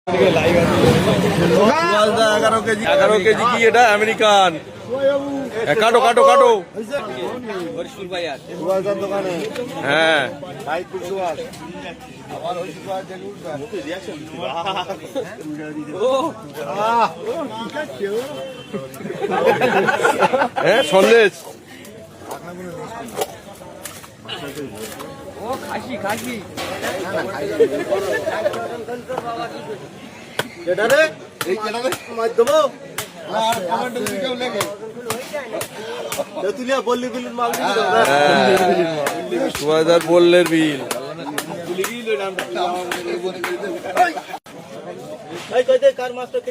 11 KG কি এটা American? কাটো কাটো কাটো। হ্যাঁ হ্যাঁ সন্দেশ। ও খাসি খাসি বললের বিল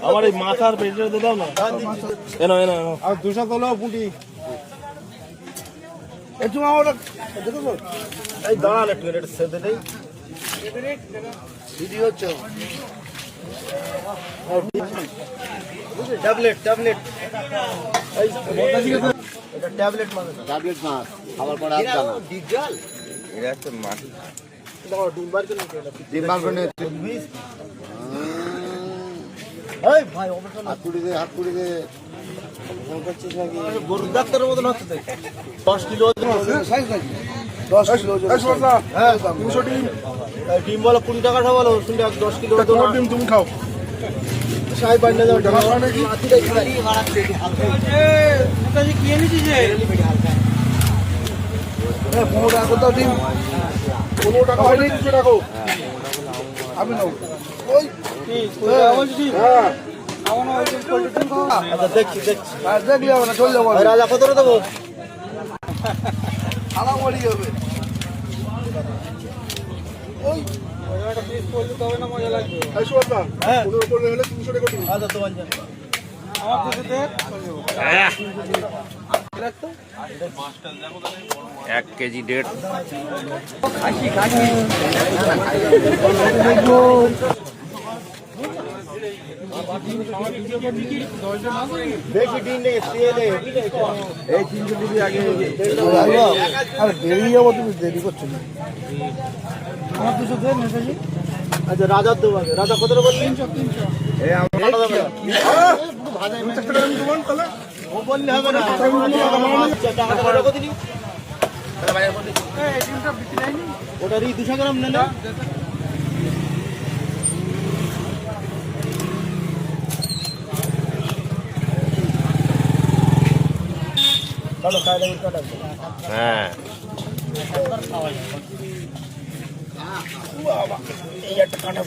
আমার এই মাথার পেটে দাও না। এনো এনো এনো আর 200 তোলো পুঁটি। একটু আমার দেখো তো এই দাঁড়ান একটু এটা সেদে নেই ভিডিও হচ্ছে। ট্যাবলেট ট্যাবলেট এই এটা ট্যাবলেট মানে ট্যাবলেট মাছ খাবার পরে আর দাও ডিজাল এটা একটা মাছ দাও ডিম বার করে ডিম বার করে এই ভাই অবশ্যই হাত পুড়ি দে ফোন করছিস নাকি গরুর ডাক্তারের মতন হচ্ছে দেখ 10 কিলো সাইজ নাকি 10 কিলো হ্যাঁ 300 ডিম ডিম বলো 20 টাকা বলো শুনলে 10 কিলো ডিম তুমি খাও সাই বান্না দাও টাকা নাকি মাটিটা খালি মারাচ্ছে এটা যে কি এনেছিস রে 15 টাকা কত ডিম 15 টাকা হয় 200 টাকা আমি নাও ওই কি হ্যাঁ আচ্ছা দেখছি দেখছি আর দেখলি হবে না চলে যাবো রাজা কত দেবো খালা মরি যাবে ওই ওটা পিস করলে তবে না মজা লাগবে হ্যাঁ 15 করলে হলে 300 টাকা দিন আচ্ছা তো বাঞ্জা আমার পুজোতে 1 কেজি 1.5 খাসি খাসি বেশি দিন নেই তেলে এই 300 ডিগ্রি আগে আর দেরি যাবো তুমি দেরি করছো না আমার 200 দেন নেতাজি আচ্ছা রাজার দেবো আগে রাজা কত বললি 300 এই আমার ভাজা আমি টাকা আমি দেবো তাহলে ও বললে হবে না টাকা কত দিলি এই ডিমটা বিক্রি হয়নি ওটার 200 গ্রাম নেন হ্যাঁ এই একটা কাঁটা